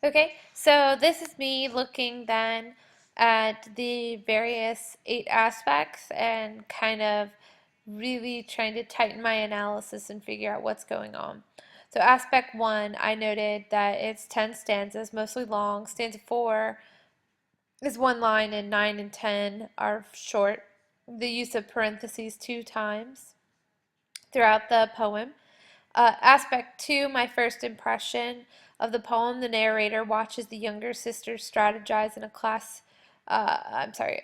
Okay, so this is me looking then at the various 8 aspects and kind of really trying to tighten my analysis and figure out what's going on. So, aspect 1, I noted that it's 10 stanzas, mostly long. Stanza 4 is one line, and 9 and 10 are short. The use of parentheses 2 times throughout the poem. Aspect 2, my first impression of the poem, the narrator watches the younger sister strategize in a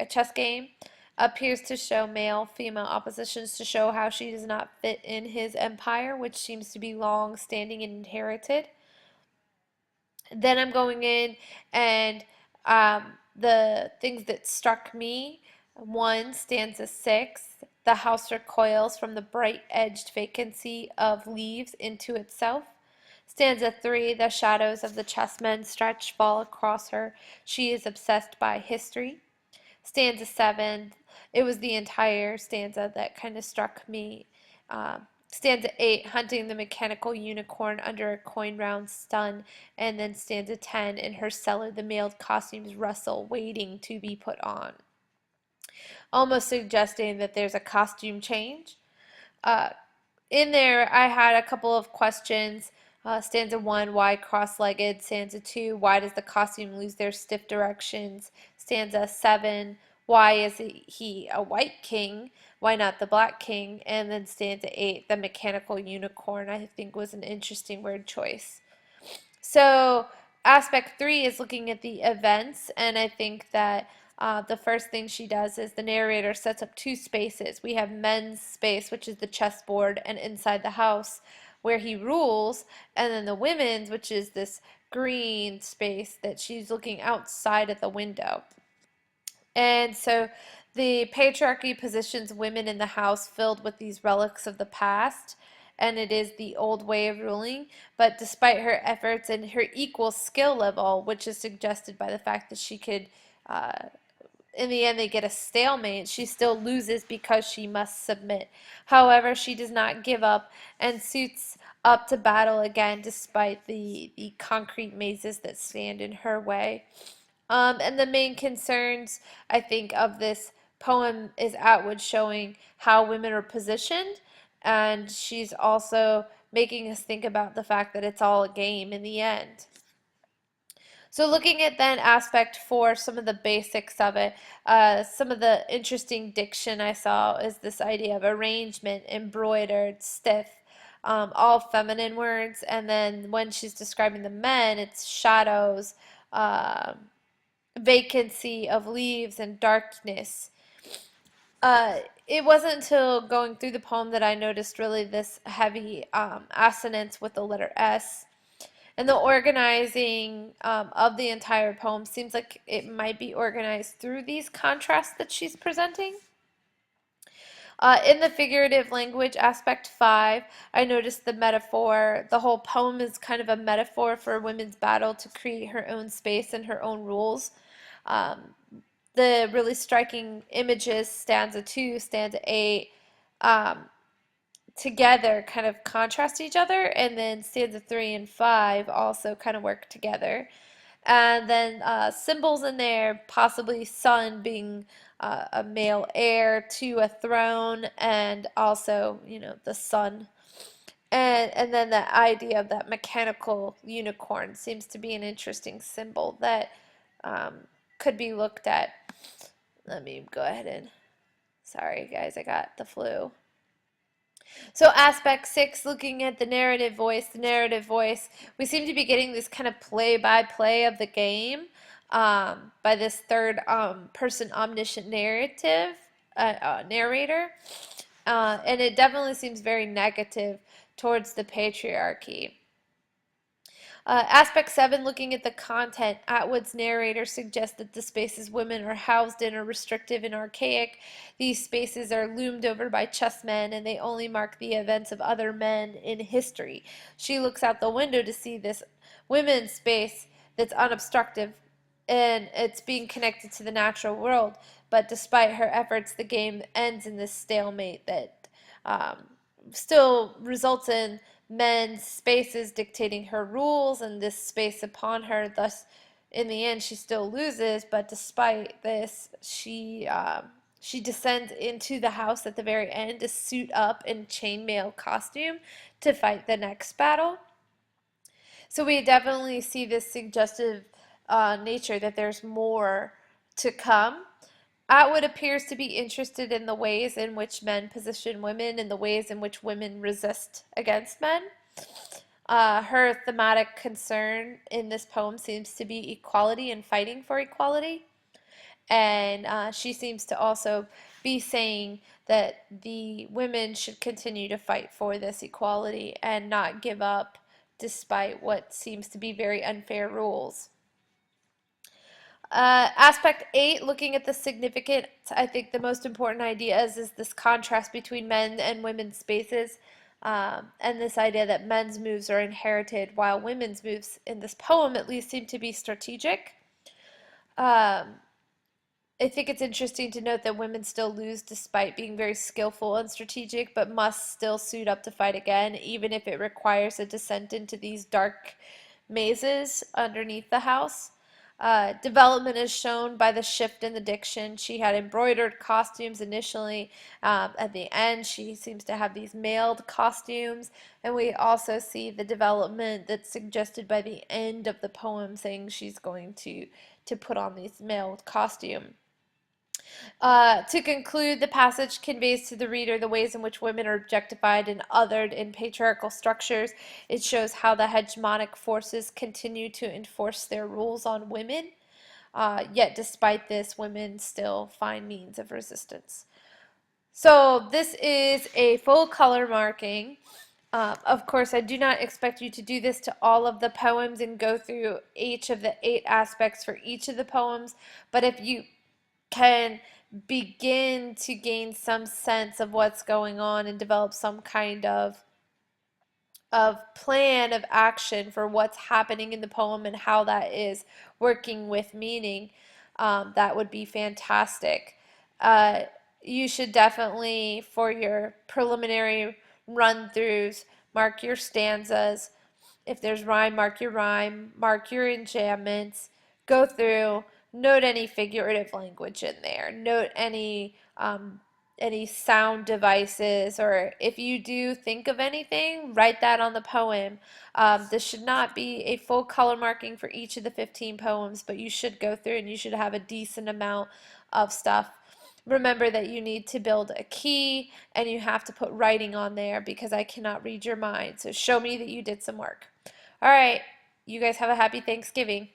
chess game. Appears to show male-female oppositions to show how she does not fit in his empire, which seems to be long-standing and inherited. Then I'm going in and the things that struck me. One, stanza 6. The house recoils from the bright-edged vacancy of leaves into itself. Stanza 3. The shadows of the chessmen stretch fall across her. She is obsessed by history. Stanza 7. It was the entire stanza that kind of struck me. Stanza 8, hunting the mechanical unicorn under a coin-round sun, and then stanza 10, in her cellar the mailed costumes rustle, waiting to be put on. Almost suggesting that there's a costume change. Uh, in there, I had a couple of questions. Stanza 1, why cross-legged? Stanza 2, why does the costume lose their stiff directions? Stanza 7, why is he a white king? Why not the black king? And then stanza 8, the mechanical unicorn, I think was an interesting word choice. So aspect 3 is looking at the events, and I think that the first thing she does is the narrator sets up 2 spaces. We have men's space, which is the chessboard, and inside the house where he rules, and then the women's, which is this green space that she's looking outside at the window. And so the patriarchy positions women in the house filled with these relics of the past, and it is the old way of ruling. But despite her efforts and her equal skill level, which is suggested by the fact that she could, in the end, they get a stalemate, she still loses because she must submit. However, she does not give up and suits up to battle again despite the concrete mazes that stand in her way. And the main concerns, I think, of this poem is Atwood showing how women are positioned, and she's also making us think about the fact that it's all a game in the end. So looking at then aspect 4, some of the basics of it, some of the interesting diction I saw is this idea of arrangement, embroidered, stiff, all feminine words, and then when she's describing the men, it's shadows, vacancy of leaves and darkness. It wasn't until going through the poem that I noticed really this heavy assonance with the letter S. And the organizing of the entire poem seems like it might be organized through these contrasts that she's presenting. In the figurative language, aspect 5, I noticed the metaphor. The whole poem is kind of a metaphor for women's battle to create her own space and her own rules. Um, the really striking images, stanza 2, stanza 8, um, together kind of contrast each other, and then stanza 3 and 5 also kind of work together. And then symbols in there, possibly sun being a male heir to a throne, and also, the sun. And then the idea of that mechanical unicorn seems to be an interesting symbol that could be looked at. Let me go ahead and, sorry guys, I got the flu. So aspect 6, looking at the narrative voice, we seem to be getting this kind of play-by-play of the game by this third person omniscient narrator. And it definitely seems very negative towards the patriarchy. Aspect 7, looking at the content, Atwood's narrator suggests that the spaces women are housed in are restrictive and archaic. These spaces are loomed over by chessmen, and they only mark the events of other men in history. She looks out the window to see this women's space that's unobstructive, and it's being connected to the natural world. But despite her efforts, the game ends in this stalemate that still results in men's spaces dictating her rules and this space upon her. Thus, in the end, she still loses. But despite this, she descends into the house at the very end to suit up in chainmail costume to fight the next battle. So we definitely see this suggestive nature that there's more to come. Atwood appears to be interested in the ways in which men position women and the ways in which women resist against men. Her thematic concern in this poem seems to be equality and fighting for equality. And she seems to also be saying that the women should continue to fight for this equality and not give up despite what seems to be very unfair rules. Aspect 8, looking at the significant, I think the most important idea is this contrast between men and women's spaces, and this idea that men's moves are inherited while women's moves, in this poem at least, seem to be strategic. Um, I think it's interesting to note that women still lose despite being very skillful and strategic, but must still suit up to fight again, even if it requires a descent into these dark mazes underneath the house. Development is shown by the shift in the diction. She had embroidered costumes initially. At the end, she seems to have these mailed costumes. And we also see the development that's suggested by the end of the poem, saying she's going to put on these mailed costumes. To conclude, the passage conveys to the reader the ways in which women are objectified and othered in patriarchal structures. It shows how the hegemonic forces continue to enforce their rules on women. Yet, despite this, women still find means of resistance. So, this is a full color marking. Of course, I do not expect you to do this to all of the poems and go through each of the 8 aspects for each of the poems, but if you can begin to gain some sense of what's going on and develop some kind of plan of action for what's happening in the poem and how that is working with meaning, that would be fantastic. Uh, you should definitely, for your preliminary run-throughs, mark your stanzas. If there's rhyme, mark your enjambments, go through, note any figurative language in there, note any sound devices, or if you do think of anything, write that on the poem. This should not be a full color marking for each of the 15 poems, but you should go through and you should have a decent amount of stuff. Remember that you need to build a key and you have to put writing on there because I cannot read your mind. So show me that you did some work. All right, you guys have a happy Thanksgiving.